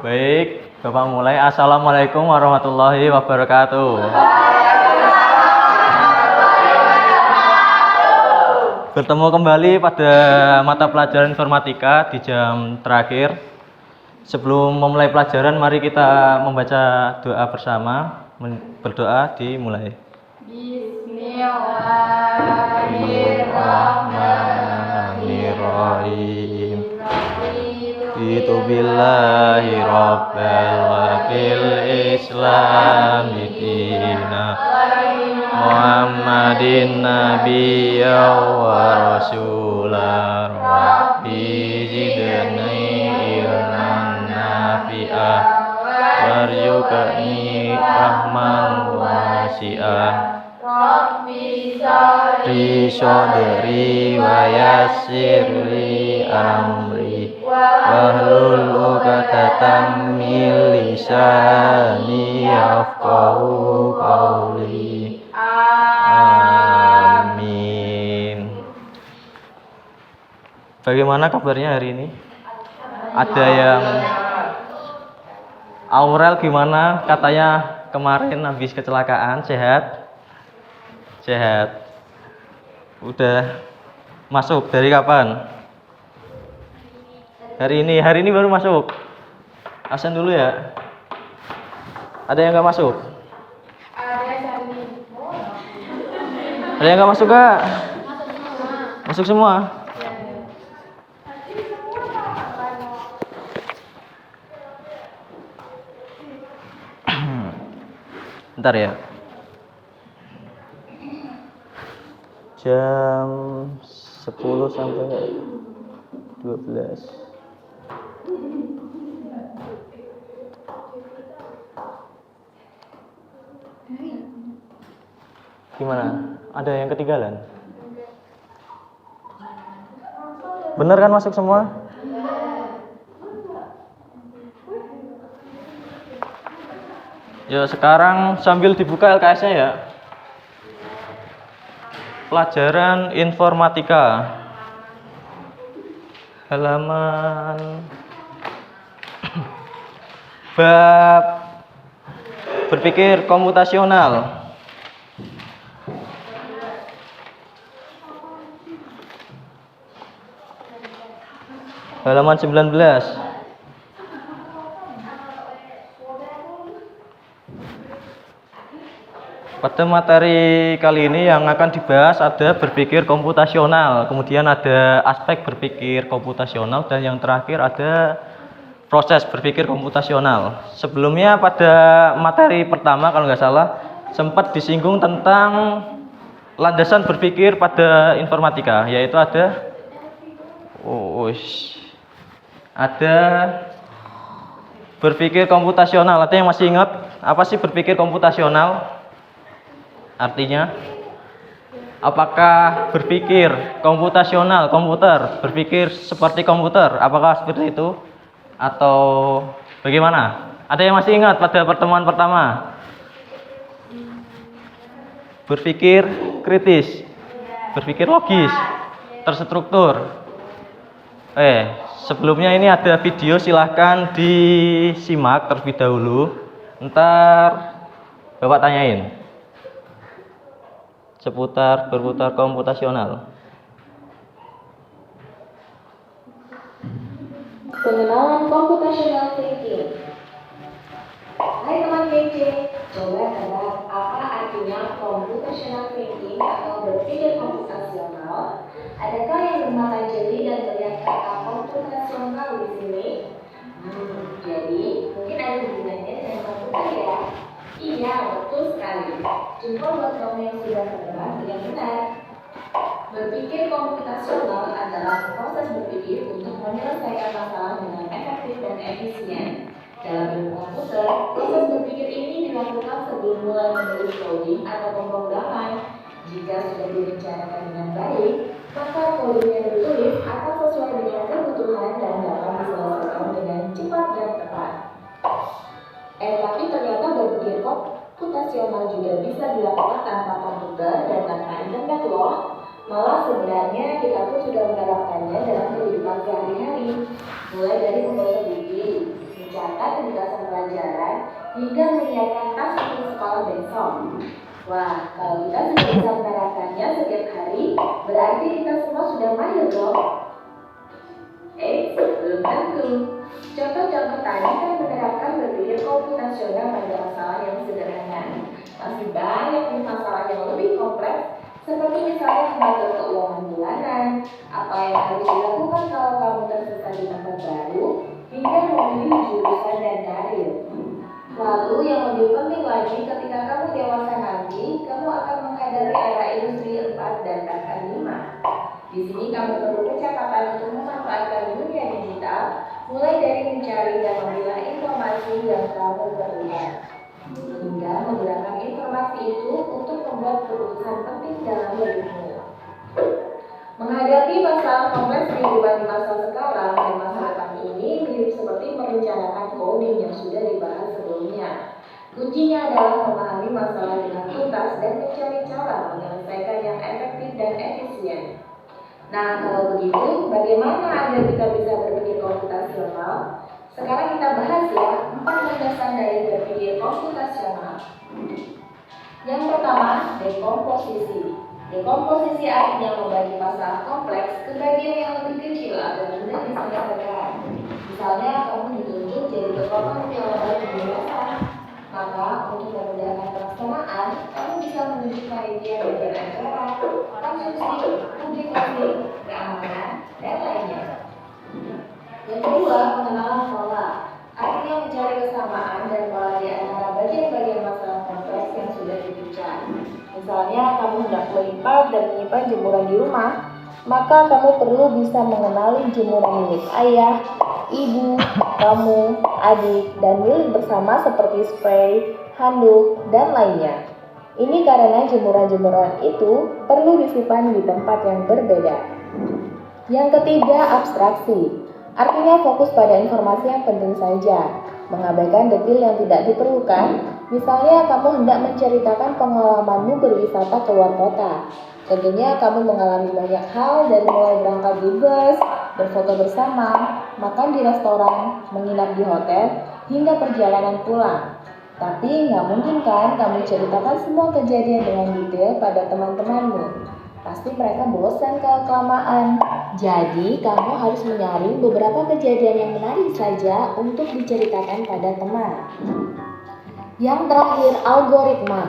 Baik, Bapak mulai. Assalamualaikum warahmatullahi wabarakatuh. Bertemu kembali pada mata pelajaran informatika di jam terakhir. Sebelum memulai pelajaran, mari kita membaca doa bersama. Berdoa dimulai. Bismillahirrahmanirrahim. Itu billahi rabbal wa bil islami dina Muhammadin nabiyya wa rasulah rabbi zidni ilman nafi'ah warzuqni rahman wasi'ah Rabbi sodri wa yassirli amri wahlul 'uqdatam min lisani yafqahu qawli. Amin. Bagaimana kabarnya hari ini? Ada yang Aurel gimana? Katanya kemarin habis kecelakaan, sehat? Sehat. Udah masuk dari kapan? Hari ini baru masuk. Absen dulu ya. Ada yang nggak masuk? Ada yang nggak masuk gak? Masuk semua. Bentar ya. Jam 10 sampai 12. Gimana? Ada yang ketinggalan? Bener kan masuk semua? Ya sekarang sambil dibuka LKS-nya ya. Pelajaran informatika halaman bab berpikir komputasional. Halaman 19. Pada materi kali ini yang akan dibahas ada berpikir komputasional, kemudian ada aspek berpikir komputasional, dan yang terakhir ada proses berpikir komputasional. Sebelumnya pada materi pertama kalau nggak salah sempat disinggung tentang landasan berpikir pada informatika, yaitu ada berpikir komputasional. Ada yang masih ingat apa sih berpikir komputasional? Artinya, apakah berpikir komputasional, komputer, berpikir seperti komputer, apakah seperti itu? Atau bagaimana? Ada yang masih ingat pada pertemuan pertama? Berpikir kritis, berpikir logis, terstruktur. Sebelumnya ini ada video, silahkan disimak terlebih dahulu. Ntar Bapak tanyain seputar berputar komputasional. Pengenalan computational thinking. Hai teman kece, coba tebak apa artinya computational thinking atau berpikir komputasional? Adakah yang bermata jeli dan melihat kata komputasional di sini? Jadi mungkin ada hubungannya dengan komputer ya? Iya, betul sekali. Jempol buat kamu yang sudah menebak dengan benar. Berpikir komputasional adalah proses berpikir untuk menyelesaikan masalah dengan efektif dan efisien. Dalam ilmu komputer, proses berpikir ini dilakukan sebelum mulai menulis coding atau pemrograman. Jika sudah direncanakan dengan baik, maka kode yang ditulis akan sesuai dengan kebutuhan dan dapat diselesaikan dengan cepat dan tepat. Tapi ternyata berpikir komputasional juga bisa dilakukan tanpa komputer dan tanpa internet loh. Malah sebenarnya kita pun sudah menerapkannya dalam kehidupan sehari-hari. Mulai dari membaca buku, mencatat hingga menyiapkan tas untuk sekolah besok. Wah, kalau kita sudah bisa menerapkannya setiap hari, berarti kita semua sudah mahir dong. Belum tentu. Contoh-contoh tadi kan menerapkan berpikir komputasional pada masalah yang sederhana. Masih banyak nih masalah yang lebih kompleks, seperti misalnya mengatur keuangan bulanan, apa yang harus dilakukan kalau kamu tersesat di tempat baru, hingga memilih jurusan dan karir. Lalu yang lebih penting lagi, ketika kamu dewasa nanti, kamu akan menghadapi era industri 4 dan bahkan 5. Di sini kamu perlu kecakapan untuk memanfaatkan dunia digital, mulai dari mencari dan memilah informasi yang kamu perlukan, hingga menggunakan informasi itu untuk membuat keputusan penting dalam hidupmu. Menghadapi masalah kompleks kehidupan di masa sekarang dan masa depan ini mirip seperti merencanakan coding yang sudah dibahas sebelumnya. Kuncinya adalah memahami masalah dengan tuntas dan mencari cara menyelesaikan yang efektif dan efisien. Nah, kalau begitu, bagaimana agar kita bisa berpikir komputasional? Sekarang kita bahas ya, 4 landasan dari berpikir komputasional. Yang pertama, dekomposisi. Dekomposisi artinya membagi masalah kompleks ke bagian yang lebih kecil agar mudah diselesaikan. Misalnya, kamu dituntut jadi ketua panitia penjelasan. Maka, untuk memudahkan pelaksanaan, kamu bisa menunjuk panitia bagian acara, konsumsi, publikasi, keamanan, dan lainnya. Yang kedua, pengenalan pola. Artinya mencari kesamaan dan pola di antara bagian-bagian masalah kompleks yang sudah dipecah. Misalnya, kamu hendak melipat dan menyimpan jemuran di rumah, maka kamu perlu bisa mengenali jemuran milik ayah, ibu, kamu, adik, dan milik bersama seperti spray, handuk, dan lainnya. Ini karena jemuran-jemuran itu perlu disimpan di tempat yang berbeda. Yang ketiga, abstraksi. Artinya fokus pada informasi yang penting saja, mengabaikan detail yang tidak diperlukan. Misalnya, kamu hendak menceritakan pengalamanmu berwisata ke luar kota. Tentunya kamu mengalami banyak hal, dari mulai berangkat di bus, berfoto bersama, makan di restoran, menginap di hotel, hingga perjalanan pulang. Tapi nggak mungkin kan kamu ceritakan semua kejadian dengan detail pada teman-temanmu. Pasti mereka bosan kalau kelamaan. Jadi kamu harus menyaring beberapa kejadian yang menarik saja untuk diceritakan pada teman. Yang terakhir, algoritma.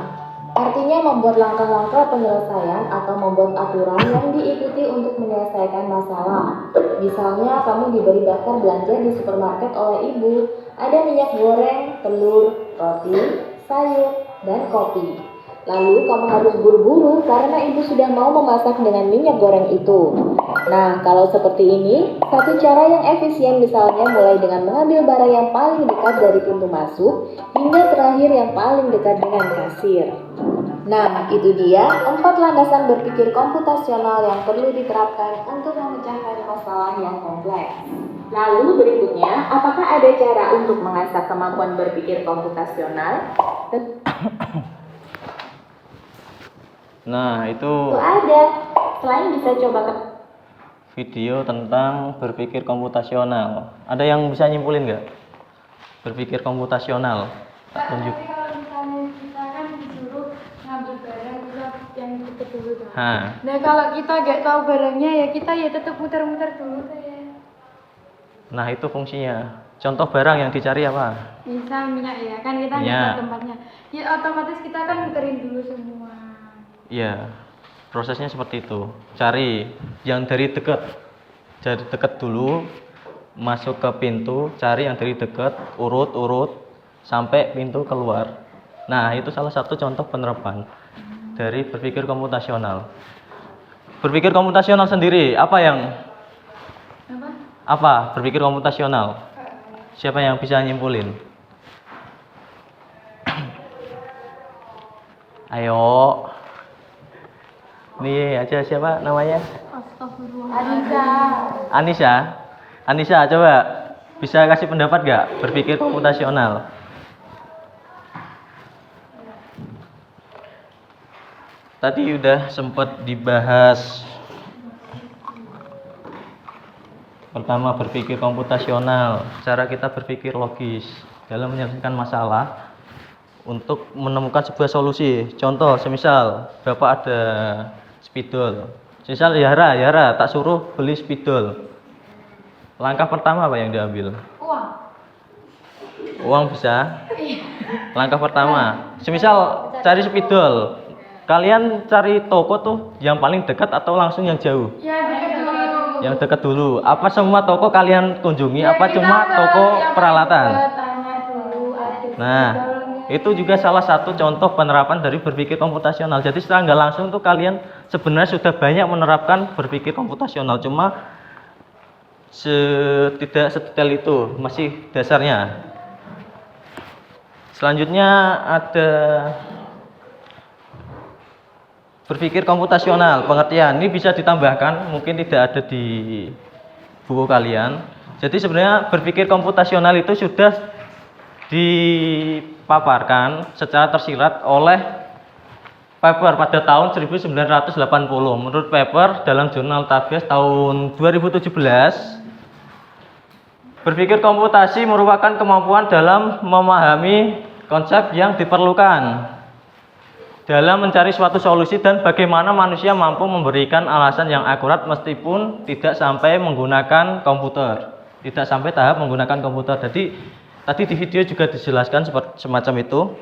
Artinya membuat langkah-langkah penyelesaian atau membuat aturan yang diikuti untuk menyelesaikan masalah. Misalnya, kamu diberi daftar belanja di supermarket oleh ibu. Ada minyak goreng, telur, roti, sayur, dan kopi. Lalu kamu harus buru-buru karena ibu sudah mau memasak dengan minyak goreng itu. Nah, kalau seperti ini, satu cara yang efisien misalnya mulai dengan mengambil barang yang paling dekat dari pintu masuk hingga terakhir yang paling dekat dengan kasir. Nah, itu dia 4 landasan berpikir komputasional yang perlu diterapkan untuk memecahkan masalah yang kompleks. Lalu berikutnya, apakah ada cara untuk mengasah kemampuan berpikir komputasional? Nah, itu ada. Selain bisa coba video tentang berpikir komputasional. Ada yang bisa nyimpulin nggak? Berpikir komputasional. Tunjuk. Tapi kalau misalnya kita kan disuruh ngambil barang yang kita dulu dong. Nah, kalau kita nggak tahu barangnya ya kita ya tetap muter-muter dulu ya. Nah, itu fungsinya. Contoh barang yang dicari apa? Misal minyak ya, kan kita nggak tahu tempatnya. Ya otomatis kita kan muterin dulu semua. Iya, prosesnya seperti itu. Cari yang dari dekat. Dari dekat dulu, masuk ke pintu, cari yang dari dekat, urut-urut sampai pintu keluar. Nah, itu salah satu contoh penerapan dari berpikir komputasional. Berpikir komputasional sendiri, apa berpikir komputasional? Siapa yang bisa nyimpulin? Ayo. Nih aja, siapa namanya? Anissa, coba bisa kasih pendapat gak berpikir komputasional? Tadi udah sempat dibahas. Pertama, berpikir komputasional, cara kita berpikir logis dalam menyelesaikan masalah untuk menemukan sebuah solusi. Contoh, semisal Bapak ada spidol. Semisal Yara tak suruh beli spidol. Langkah pertama apa yang diambil? Uang. Uang bisa. Langkah pertama, semisal cari spidol, kalian cari toko tuh yang paling dekat atau langsung yang jauh? Ya dekat dulu. Yang dekat dulu. Apa semua toko kalian kunjungi? Ya, Apa kita cuma ke toko yang peralatan? tanya dulu ada Nah, spidolnya. itu juga salah satu contoh penerapan dari berpikir komputasional. Jadi secara nggak langsung tuh kalian sebenarnya sudah banyak menerapkan berpikir komputasional. Cuma tidak sedetail itu, masih dasarnya. Selanjutnya ada berpikir komputasional. Pengertian ini bisa ditambahkan, mungkin tidak ada di buku kalian. Jadi sebenarnya berpikir komputasional itu sudah dipaparkan secara tersirat oleh paper pada tahun 1980. Menurut paper dalam jurnal Tabes tahun 2017, berpikir komputasi merupakan kemampuan dalam memahami konsep yang diperlukan dalam mencari suatu solusi dan bagaimana manusia mampu memberikan alasan yang akurat meskipun tidak sampai menggunakan komputer. Tidak sampai tahap menggunakan komputer. Jadi tadi di video juga dijelaskan semacam itu.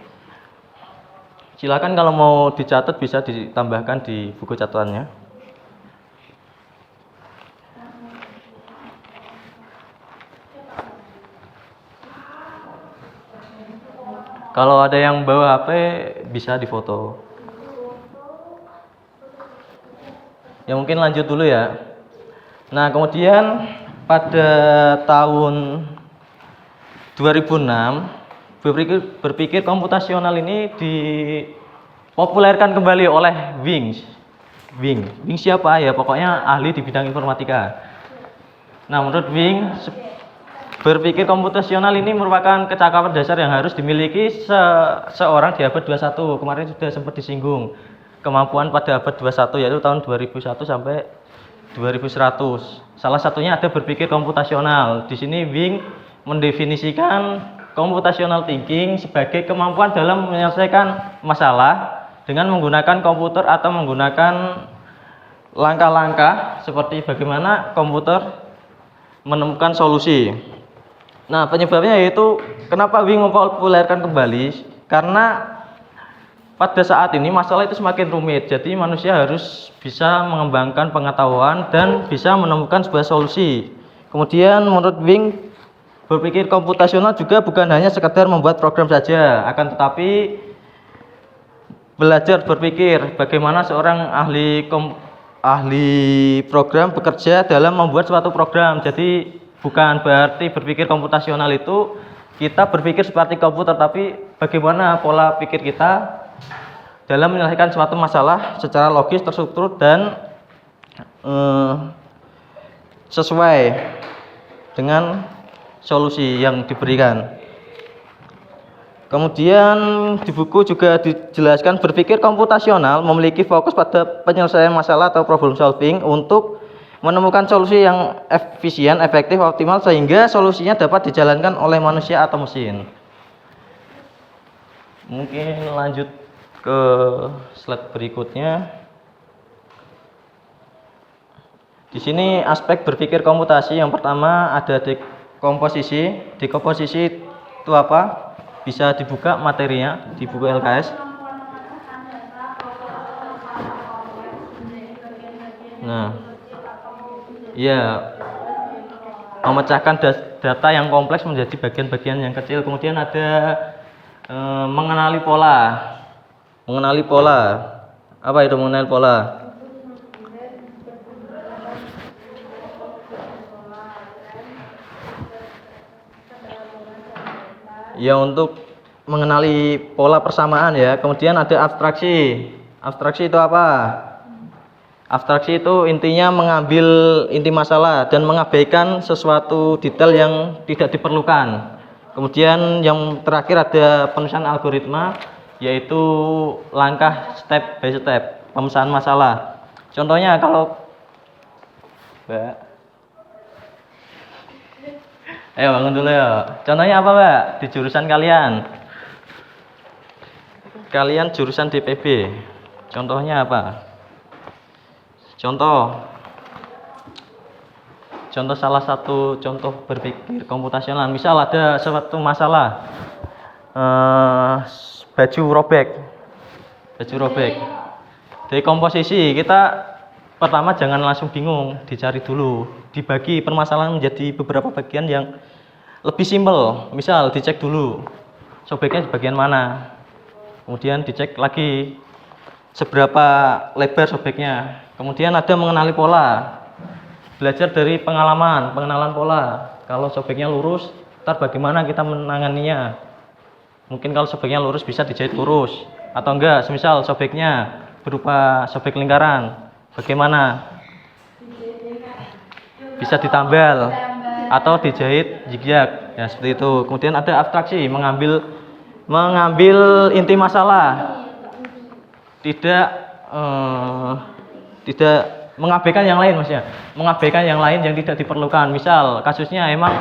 Silakan kalau mau dicatat bisa ditambahkan di buku catatannya. Kalau ada yang bawa HP bisa difoto. Ya mungkin lanjut dulu ya. Nah, kemudian pada tahun 2006 berpikir komputasional ini dipopulerkan kembali oleh Wing siapa ya? Pokoknya ahli di bidang informatika. Nah, menurut Wing, berpikir komputasional ini merupakan kecakapan dasar yang harus dimiliki seorang di abad 21. Kemarin sudah sempat disinggung. Kemampuan pada abad 21 yaitu tahun 2001 sampai 2100. Salah satunya ada berpikir komputasional. Di sini Wing mendefinisikan computational thinking sebagai kemampuan dalam menyelesaikan masalah dengan menggunakan komputer atau menggunakan langkah-langkah seperti bagaimana komputer menemukan solusi. Nah, penyebabnya yaitu kenapa Wing mempopulerkan kembali, karena pada saat ini masalah itu semakin rumit. Jadi manusia harus bisa mengembangkan pengetahuan dan bisa menemukan sebuah solusi. Kemudian menurut Wing, berpikir komputasional juga bukan hanya sekedar membuat program saja, akan tetapi belajar berpikir bagaimana seorang ahli program bekerja dalam membuat suatu program. Jadi bukan berarti berpikir komputasional itu kita berpikir seperti komputer, tapi bagaimana pola pikir kita dalam menyelesaikan suatu masalah secara logis, terstruktur, dan sesuai dengan solusi yang diberikan. Kemudian di buku juga dijelaskan berpikir komputasional memiliki fokus pada penyelesaian masalah atau problem solving untuk menemukan solusi yang efisien, efektif, optimal sehingga solusinya dapat dijalankan oleh manusia atau mesin. Mungkin lanjut ke slide berikutnya. Di sini aspek berpikir komputasi yang pertama ada dekomposisi. Dekomposisi itu apa? Bisa dibuka materinya di buku LKS. Nah, ya, memecahkan data yang kompleks menjadi bagian-bagian yang kecil. Kemudian ada mengenali pola. Mengenali pola. Apa itu mengenali pola? Ya, untuk mengenali pola persamaan ya. Kemudian ada abstraksi. Abstraksi itu apa? Abstraksi itu intinya mengambil inti masalah dan mengabaikan sesuatu detail yang tidak diperlukan. Kemudian yang terakhir ada penulisan algoritma, yaitu langkah step by step pemecahan masalah. Contohnya kalau Mbak, ayo bangun dulu ya. Contohnya apa Mbak di jurusan kalian? kalian jurusan DPB. Contohnya apa? Contoh salah satu contoh berpikir komputasional. Misal ada suatu masalah baju robek. Dari komposisi kita pertama jangan langsung bingung, dicari dulu, dibagi permasalahan menjadi beberapa bagian yang lebih simpel. Misal dicek dulu sobeknya di bagian mana, kemudian dicek lagi seberapa lebar sobeknya, kemudian ada mengenali pola, belajar dari pengenalan pola. Kalau sobeknya lurus, ntar bagaimana kita menanganinya. Mungkin kalau sobeknya lurus bisa dijahit lurus, atau enggak, semisal sobeknya berupa sobek lingkaran, bagaimana? Bisa ditambal atau dijahit zigzag, ya seperti itu. Kemudian ada abstraksi, mengambil inti masalah, tidak mengabaikan yang lain, maksudnya mengabaikan yang lain yang tidak diperlukan. Misal kasusnya emang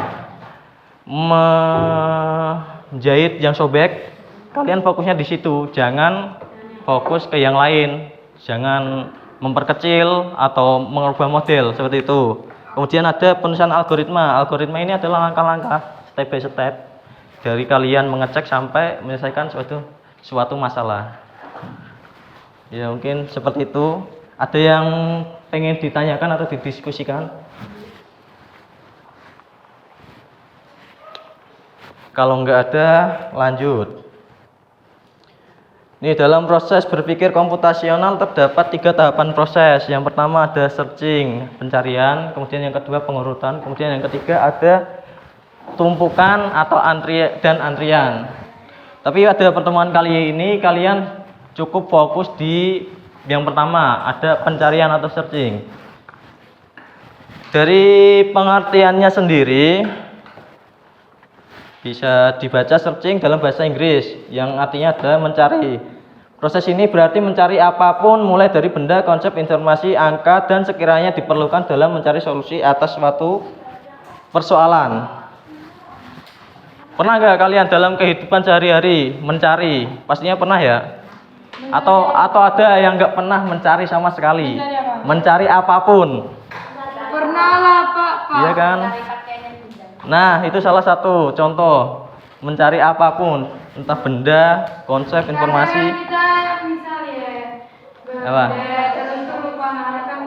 menjahit yang sobek, kalian fokusnya di situ, jangan fokus ke yang lain, jangan memperkecil atau mengubah model seperti itu. Kemudian ada penulisan algoritma. Algoritma ini adalah langkah-langkah step by step dari kalian mengecek sampai menyelesaikan suatu masalah. Ya mungkin seperti itu. Ada yang pengen ditanyakan atau didiskusikan? Kalau enggak ada, lanjut. Ini dalam proses berpikir komputasional terdapat 3 tahapan proses. Yang pertama ada searching, pencarian, kemudian yang kedua pengurutan, kemudian yang ketiga ada tumpukan atau antrian. Tapi pada pertemuan kali ini kalian cukup fokus di yang pertama, ada pencarian atau searching. Dari pengertiannya sendiri bisa dibaca searching dalam bahasa Inggris yang artinya adalah mencari. Proses ini berarti mencari apapun mulai dari benda, konsep, informasi, angka, dan sekiranya diperlukan dalam mencari solusi atas suatu persoalan. Pernah nggak kalian dalam kehidupan sehari-hari mencari? Pastinya pernah ya? Atau ada yang nggak pernah mencari sama sekali? Mencari apapun. Pernah lah Pak. Iya kan? Nah, itu salah satu contoh mencari apapun, entah benda, konsep, informasi. Misal ya. Apa? Tertentu lupa kan.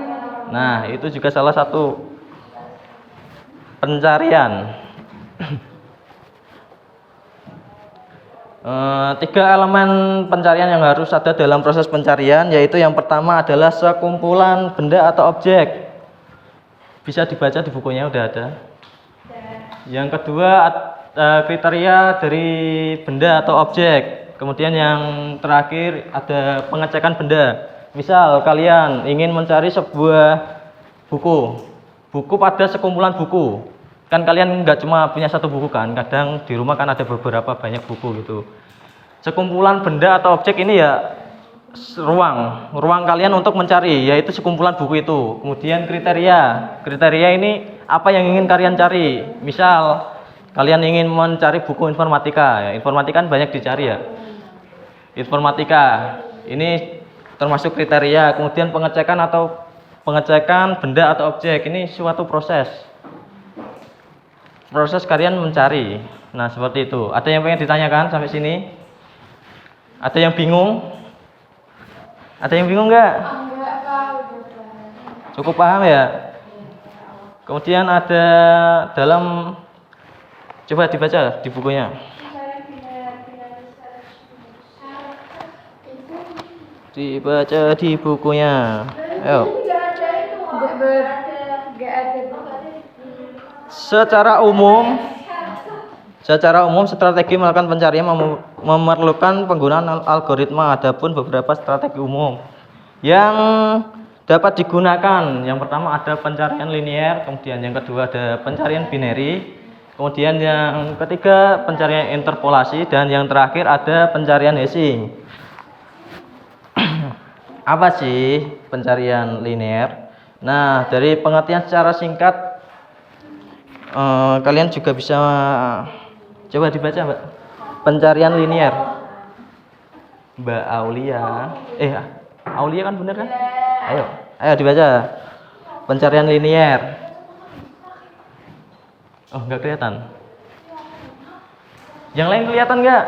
Nah, itu juga salah satu pencarian. 3 elemen pencarian yang harus ada dalam proses pencarian, yaitu yang pertama adalah sekumpulan benda atau objek. Bisa dibaca di bukunya, udah ada. Yang kedua kriteria dari benda atau objek. Kemudian yang terakhir ada pengecekan benda. Misal kalian ingin mencari sebuah buku pada sekumpulan buku. Kan kalian nggak cuma punya satu buku kan, kadang di rumah kan ada beberapa banyak buku gitu. Sekumpulan benda atau objek ini ya ruang kalian untuk mencari, yaitu sekumpulan buku itu. Kemudian kriteria ini apa yang ingin kalian cari. Misal kalian ingin mencari buku informatika, ya, informatika kan banyak dicari ya. Informatika ini termasuk kriteria. Kemudian pengecekan benda atau objek ini suatu proses kalian mencari. Nah seperti itu. Ada yang pengen ditanyakan sampai sini? Ada yang bingung? Ada yang bingung nggak? Enggak Pak, Cukup paham ya? Kemudian ada dalam, coba dibaca di bukunya. Dibaca di bukunya. Ayo. Secara umum, strategi melakukan pencarian memerlukan penggunaan algoritma. Adapun beberapa strategi umum yang dapat digunakan. Yang pertama ada pencarian linear, kemudian yang kedua ada pencarian binary, kemudian yang ketiga pencarian interpolasi, dan yang terakhir ada pencarian hashing. Apa sih pencarian linear? Nah, dari pengertian secara singkat, kalian juga bisa coba dibaca, Mbak. Pencarian linear. Mbak Aulia. Aulia kan bener kan? Ayo dibaca. Pencarian linier. Oh, nggak kelihatan. Yang lain kelihatan nggak?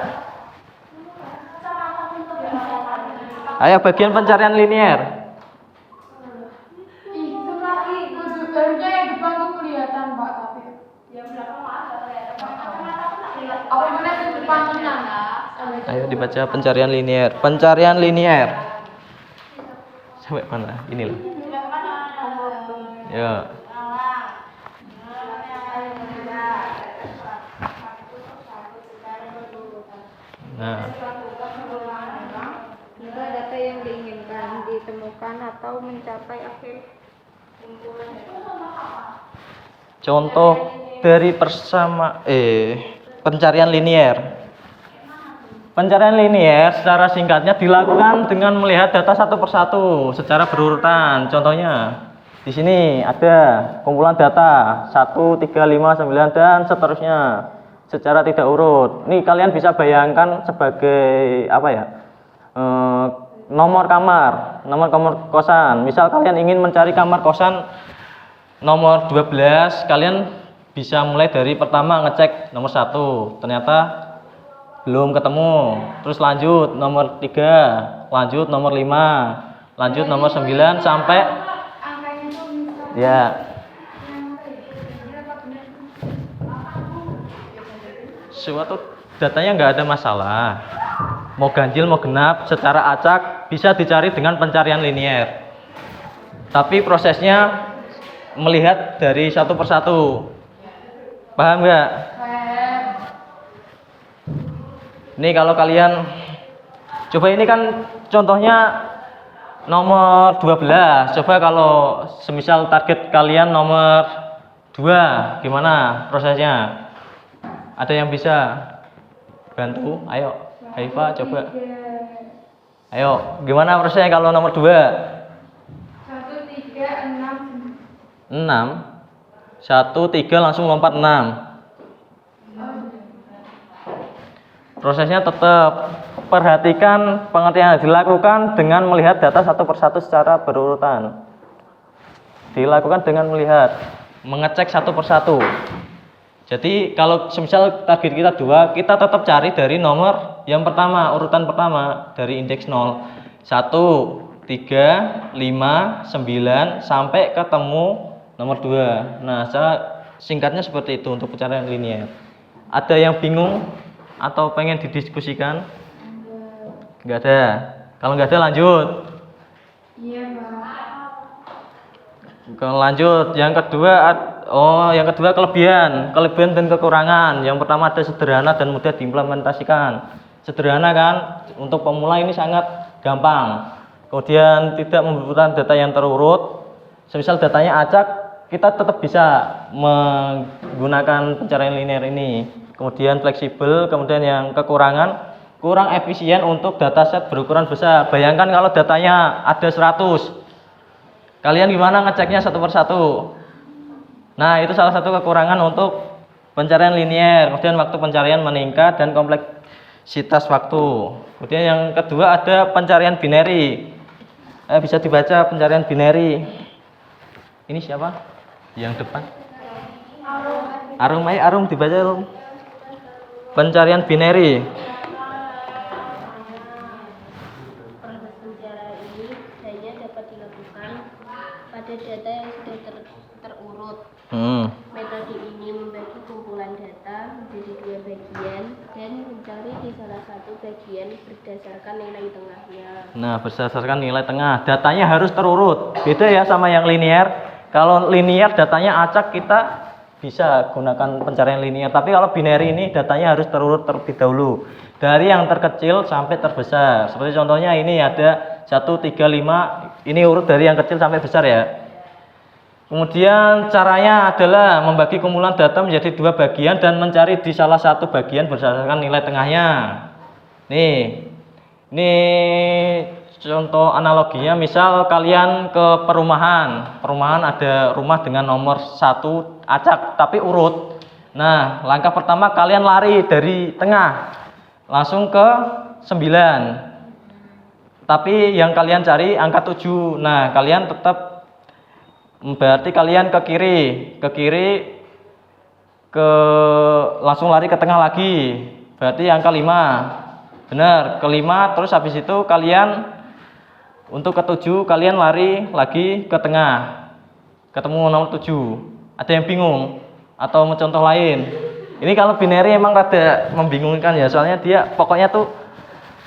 Ayo bagian pencarian linier. Harusnya yang depan tuh kelihatan Pak, tapi yang belakang ada kelihatan. Apa mana yang depan tenang? Ayo dibaca pencarian linier. Pencarian linier. Sampai mana? Ini loh. Ya. Nah. Jika data yang diinginkan ditemukan atau mencapai akhir kumpulan Contoh dari pencarian linier. Pencarian linier secara singkatnya dilakukan dengan melihat data satu persatu secara berurutan. Contohnya di sini ada kumpulan data 1, 3, 5, 9 dan seterusnya secara tidak urut. Nih kalian bisa bayangkan sebagai apa ya? Nomor kamar kosan. Misal kalian ingin mencari kamar kosan nomor 12, kalian bisa mulai dari pertama ngecek nomor 1, ternyata belum ketemu. Terus lanjut nomor 3, lanjut nomor 5, lanjut nomor 9 sampai ya. Suatu datanya nggak ada masalah. Mau ganjil mau genap secara acak bisa dicari dengan pencarian linier. Tapi prosesnya melihat dari satu persatu. Paham nggak? Ini kalau kalian coba, ini kan contohnya nomor 12. Coba kalau semisal target kalian nomor 2, gimana prosesnya? Ada yang bisa bantu? Ayo, Haifa coba. Ayo, gimana prosesnya kalau nomor 2? 1, 3, 6. 6. 1, 3 langsung lompat 6. Prosesnya tetap perhatikan pengertian yang dilakukan dengan melihat data satu persatu secara berurutan. Dilakukan dengan melihat, mengecek satu persatu. Jadi kalau semisal target kita 2, kita tetap cari dari nomor yang pertama, urutan pertama dari indeks 0. 1, 3, 5, 9 sampai ketemu nomor 2. Nah, secara singkatnya seperti itu untuk pencarian linier. Ada yang bingung atau pengen didiskusikan? Enggak ada. Kalau enggak ada lanjut. Iya, Pak. Kalau lanjut, yang kedua kelebihan dan kekurangan. Yang pertama ada sederhana dan mudah diimplementasikan. Sederhana kan, untuk pemula ini sangat gampang. Kemudian tidak membutuhkan data yang terurut. Semisal datanya acak, kita tetap bisa menggunakan pencarian linear ini. Kemudian fleksibel, kemudian yang kekurangan, kurang efisien untuk dataset berukuran besar. Bayangkan kalau datanya ada 100. Kalian gimana ngeceknya satu persatu? Nah, itu salah satu kekurangan untuk pencarian linier. Kemudian waktu pencarian meningkat dan kompleksitas waktu. Kemudian yang kedua ada pencarian binary. Bisa dibaca pencarian binary. Ini siapa? Yang depan. Arum dibaca Arum. Pencarian binary. proses pencarian ini hanya dapat dilakukan pada data yang sudah terurut. Metode ini membagi kumpulan data menjadi 2 bagian dan mencari di salah satu bagian berdasarkan nilai tengahnya. Nah, berdasarkan nilai tengah, datanya harus terurut. Beda ya sama yang linear. Kalau linear datanya acak, kita bisa gunakan pencarian linear. Tapi kalau binary ini datanya harus terurut terlebih dahulu. Dari yang terkecil sampai terbesar. Seperti contohnya ini ada 1, 3, 5. Ini urut dari yang kecil sampai besar ya. Kemudian caranya adalah membagi kumpulan data menjadi 2 bagian dan mencari di salah satu bagian berdasarkan nilai tengahnya. Ini contoh analoginya, misal kalian ke perumahan ada rumah dengan nomor 1 acak tapi urut. Nah, langkah pertama kalian lari dari tengah langsung ke 9. Tapi yang kalian cari angka 7. Nah, kalian tetap berarti kalian ke kiri langsung lari ke tengah lagi. Berarti angka 5. Benar, ke 5 terus habis itu kalian untuk ke 7 kalian lari lagi ke tengah. Ketemu nomor 7. Ada yang bingung atau mau contoh lain? Ini kalau binary emang rada membingungkan ya, soalnya dia pokoknya tuh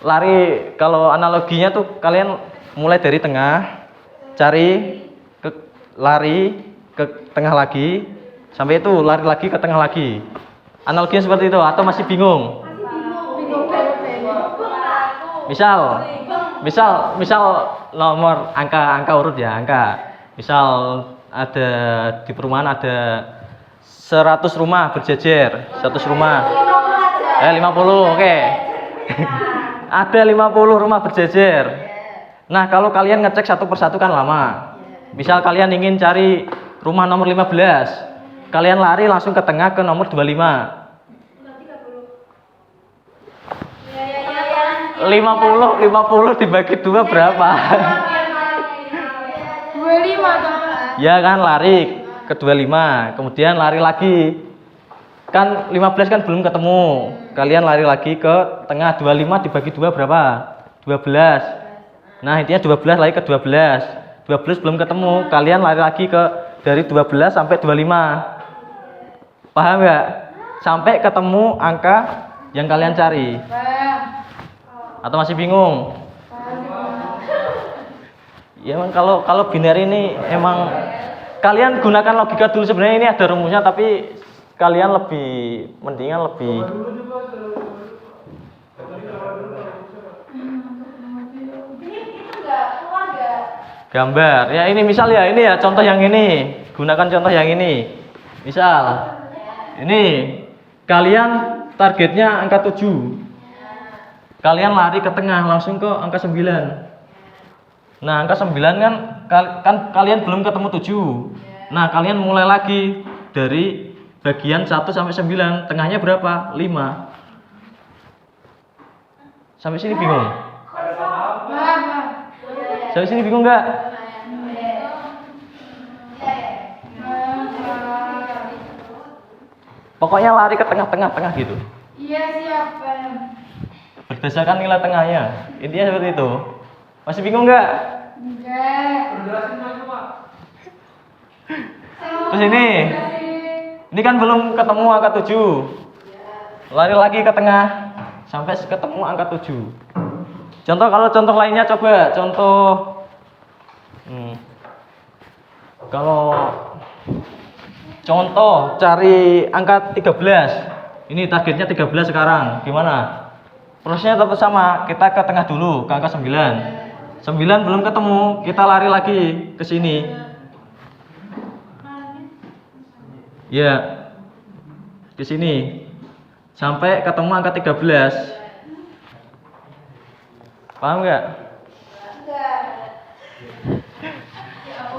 lari, kalau analoginya tuh kalian mulai dari tengah, lari ke tengah lagi, sampai itu lari lagi ke tengah lagi. Analoginya seperti itu atau masih bingung? Misal nomor angka urut ya, misal ada di perumahan ada 100 rumah berjejer, 100 rumah. 50, oke. Ada 50 rumah berjejer. Nah, kalau kalian ngecek satu persatu kan lama. Misal kalian ingin cari rumah nomor 15, kalian lari langsung ke tengah ke nomor 25. 50 dibagi 2 berapa? 25 Ya kan, lari ke 25, kemudian lari lagi. Kan 15 kan belum ketemu. Kalian lari lagi ke tengah, 25 dibagi 2 berapa? 12. Nah, intinya 12 lari ke 12. 12 belum ketemu, kalian lari lagi ke dari 12 sampai 25. Paham nggak? Sampai ketemu angka yang kalian cari. Atau masih bingung? Ya emang kalau binary ini emang kalian gunakan logika dulu, sebenarnya ini ada rumusnya tapi kalian mendingan lebih gambar. Ya ini misal ya, ini ya contoh yang ini. Gunakan contoh yang ini. Misal ini kalian targetnya angka 7. Kalian lari ke tengah langsung ke angka 9. Nah, angka 9 kan kalian belum ketemu 7. Nah, kalian mulai lagi dari bagian 1 sampai 9. Tengahnya berapa? 5. Sampai sini bingung? Sampai sini bingung nggak? Pokoknya lari ke tengah-tengah gitu. Iya, siap. Berdasarkan nilai tengahnya. Intinya seperti itu. Masih bingung nggak? Enggak. Terus ini kan belum ketemu angka 7. Lari lagi ke tengah sampai ketemu angka 7. Kalau contoh lainnya coba contoh. Kalau contoh cari angka 13. Ini targetnya 13 sekarang. Gimana? Prosesnya tetap sama, kita ke tengah dulu, ke angka 9. 9 belum ketemu, kita lari lagi ke sini. Ya, ke sini. Sampai ketemu angka 13. Paham nggak?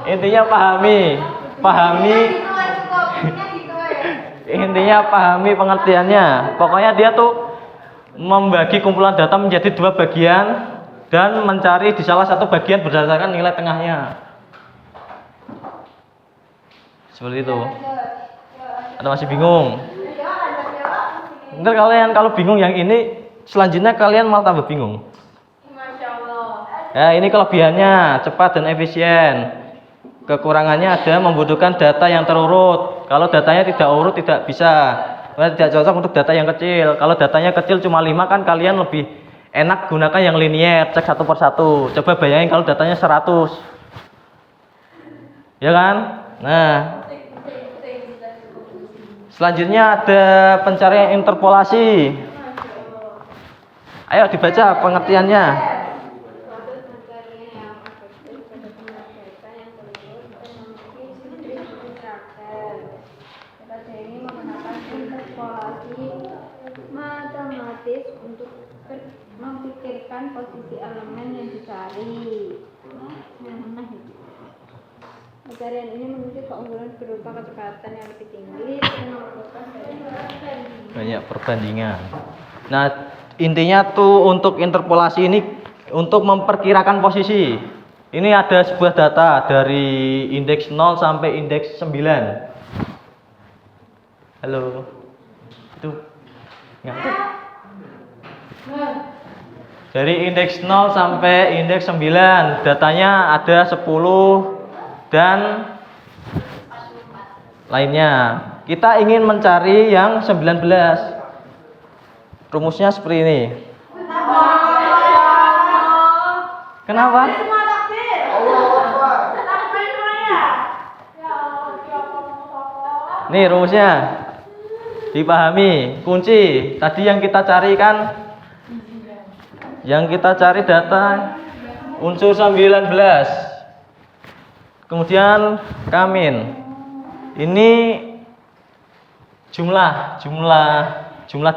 Intinya intinya pahami pengertiannya. Pokoknya dia tuh membagi kumpulan data menjadi 2 bagian dan mencari di salah satu bagian berdasarkan nilai tengahnya. Seperti itu. Atau masih bingung? Ntar kalau bingung yang ini, selanjutnya kalian malah tambah bingung. Ya, ini kelebihannya cepat dan efisien. Kekurangannya ada membutuhkan data yang terurut. Kalau datanya tidak urut tidak bisa. Tidak cocok untuk data yang kecil. Kalau datanya kecil cuma 5 kan kalian lebih enak gunakan yang linier, cek satu persatu. Coba bayangin kalau datanya 100. Ya kan? Nah, selanjutnya ada pencarian interpolasi. Ayo dibaca pengertiannya. Matematis untuk memikirkan posisi elemen yang dicari. Pencarian ini memiliki keunggulan berupa kecepatan yang lebih tinggi dan memerlukan banyak perbandingan. Nah, intinya tuh untuk interpolasi ini untuk memperkirakan posisi. Ini ada sebuah data dari indeks 0 sampai indeks 9. Halo. Itu. Ngantuk. Dari indeks 0 sampai indeks 9, datanya ada 10 dan lainnya. Kita ingin mencari yang 19. Rumusnya seperti ini. Kenapa? Nih rumusnya. Dipahami. Kunci tadi yang kita cari kan, yang kita cari data unsur 19. Kemudian kamin. Ini jumlah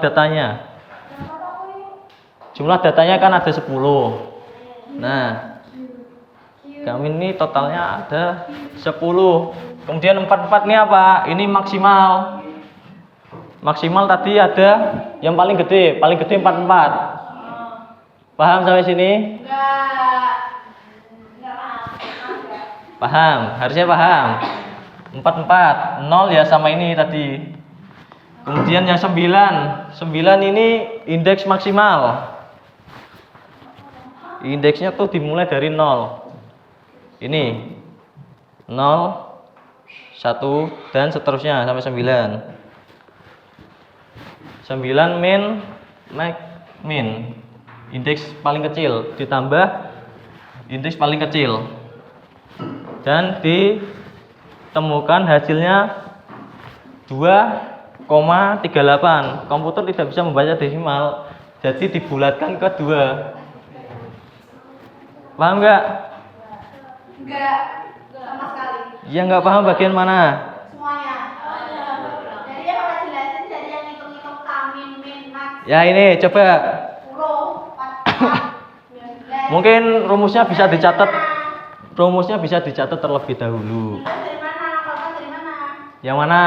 datanya. Jumlah datanya kan ada 10. Nah, kamin ini totalnya ada 10. Kemudian 44 ini apa? Ini maksimal. Maksimal tadi ada yang paling gede 44. Paham sampai sini? Paham, harusnya paham. 44, 0 ya sama ini tadi. Kemudian yang 9 ini indeks maksimal. Indeksnya tuh dimulai dari 0. Ini 0, 1 dan seterusnya sampai 9. 9 min. Indeks paling kecil ditambah indeks paling kecil. Dan ditemukan hasilnya 2,38. Komputer tidak bisa membaca desimal, jadi dibulatkan ke 2. Paham nggak? Enggak sama sekali. Ya nggak paham bagian mana? Semuanya. Jadi ya kalau jelasin jadi yang hitung-hitung kamin, min, max, Ya ini coba. puluh, 4, 19. Mungkin rumusnya bisa dicatat. Rumusnya bisa dicatat terlebih dahulu. Dari mana? Kalau dari mana? Yang mana?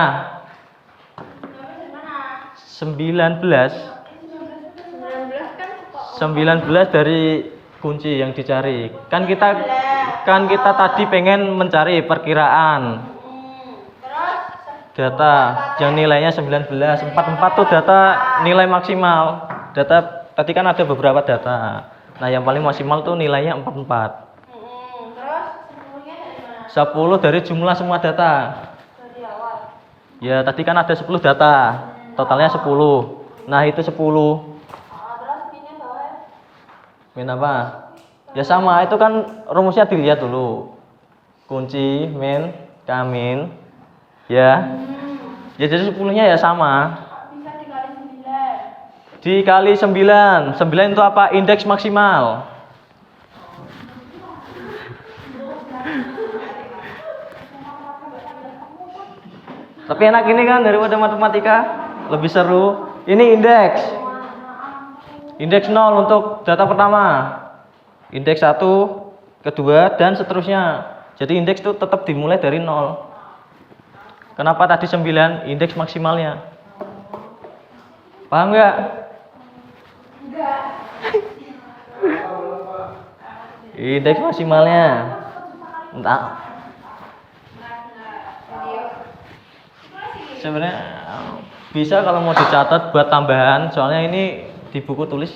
Dari mana? 19. 19 kan kok. 19 dari kunci yang dicari. Kan kita tadi pengen mencari perkiraan Terus data yang nilainya 19. 44 tuh data nilai maksimal. Data tadi kan ada beberapa data. Nah, yang paling maksimal tuh nilainya 44. terus sepuluhnya dari mana? 10 dari jumlah semua data. Dari awal. Ya, tadi kan ada 10 data. Totalnya 10. Nah, itu 10. Terus minnya bawah. Min apa? Ya sama, itu kan rumusnya dilihat dulu. Kunci, min, kamin. Ya. Ya jadi 10-nya ya sama. Bisa dikali 9. Dikali 9. 9 itu apa? Indeks maksimal. Tapi enak ini kan daripada matematika, lebih seru. Ini indeks. Indeks 0 untuk data pertama. Indeks 1, kedua dan seterusnya. Jadi indeks itu tetap dimulai dari 0. Kenapa tadi 9? Indeks maksimalnya. Paham nggak? Enggak. Indeks maksimalnya. Entah. Sebenarnya bisa kalau mau dicatat buat tambahan, soalnya ini di buku tulis,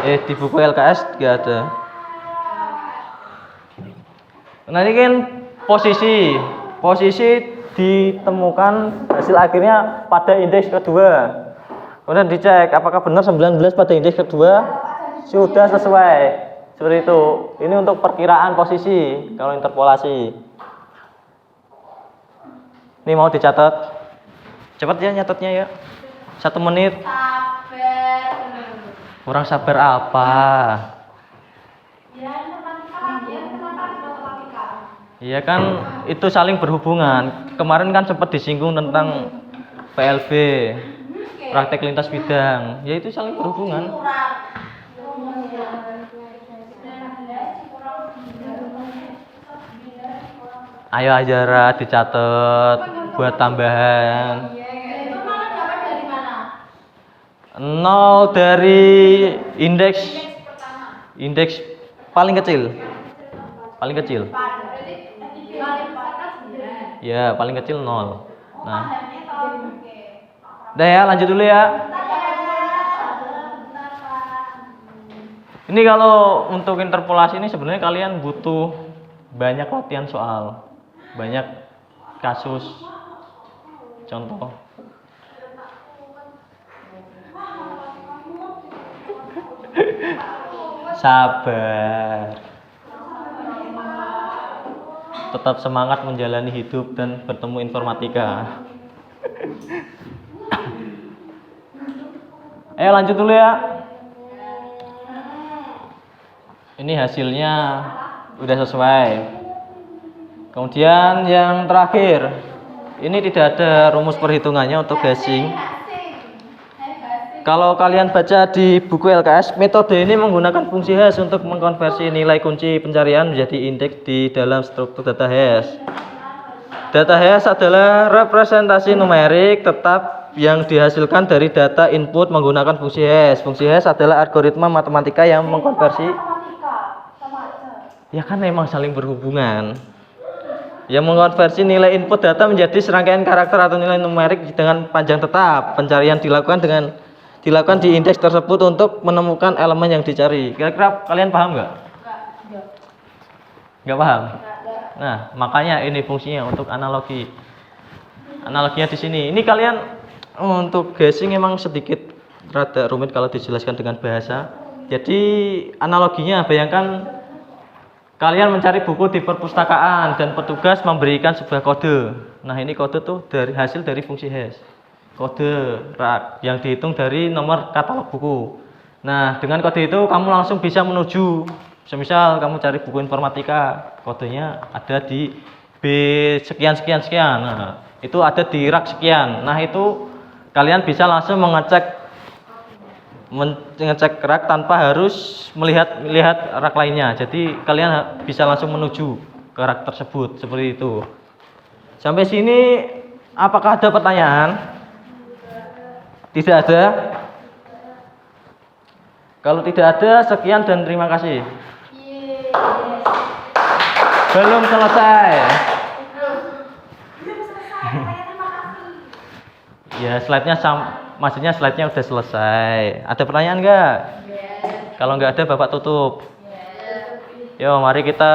di buku LKS nggak ada. Nah ini kan posisi ditemukan hasil akhirnya pada indeks kedua. Kemudian dicek apakah benar 19 pada indeks kedua, sudah sesuai. Seperti itu. Ini untuk perkiraan posisi kalau interpolasi. Ini mau dicatat. Cepat ya nyatetnya ya. 1 menit. Sabar. Kurang sabar apa? Ya, matematika. Iya kan itu saling berhubungan. Kemarin kan sempat disinggung tentang PLB, praktek lintas bidang. Ya itu saling berhubungan. Ayo Ajara dicatat buat tambahan. Itu malah dapat dari mana? 0 dari indeks Indeks paling kecil. Paling kecil. Ya, paling kecil 0. Nah. Udah ya, lanjut dulu ya. Ini kalau untuk interpolasi ini sebenarnya kalian butuh banyak latihan soal, banyak kasus, contoh. Sabar. Tetap semangat menjalani hidup dan bertemu informatika. Ayo lanjut dulu ya. Ini hasilnya udah sesuai. Kemudian yang terakhir, ini tidak ada rumus perhitungannya untuk guessing. Kalau kalian baca di buku LKS, metode ini menggunakan fungsi hash untuk mengkonversi nilai kunci pencarian menjadi indeks di dalam struktur data hash. Data hash adalah representasi numerik tetap yang dihasilkan dari data input menggunakan fungsi hash. Fungsi hash adalah algoritma matematika yang mengkonversi. Ya kan memang saling berhubungan. Yang mengkonversi nilai input data menjadi serangkaian karakter atau nilai numerik dengan panjang tetap. Pencarian dilakukan di indeks tersebut untuk menemukan elemen yang dicari. Kira-kira kalian paham nggak? Nggak paham? Nah, makanya ini fungsinya untuk analogi. Analoginya di sini. Ini kalian untuk guessing emang sedikit rada rumit kalau dijelaskan dengan bahasa. Jadi analoginya bayangkan kalian mencari buku di perpustakaan dan petugas memberikan sebuah kode. Nah, ini kode tuh hasil dari fungsi hash. Kode rak yang dihitung dari nomor katalog buku. Nah, dengan kode itu kamu langsung bisa menuju. Semisal kamu cari buku informatika, kodenya ada di B sekian sekian sekian. Nah, itu ada di rak sekian. Nah, itu kalian bisa langsung mengecek rak tanpa harus melihat rak lainnya. Jadi kalian bisa langsung menuju ke rak tersebut seperti itu. Sampai sini apakah ada pertanyaan? Tidak ada? Kalau tidak ada, sekian dan terima kasih. Belum selesai. Ya, maksudnya slide-nya udah selesai. Ada pertanyaan enggak? Kalau enggak ada, Bapak tutup. Yo, mari kita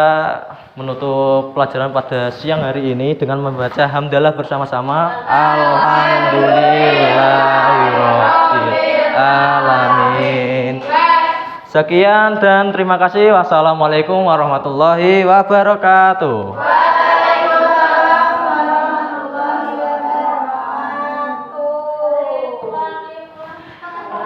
menutup pelajaran pada siang hari ini dengan membaca hamdalah bersama-sama. Alhamdulillahirabbil alamin. Sekian dan terima kasih. Wassalamualaikum warahmatullahi wabarakatuh.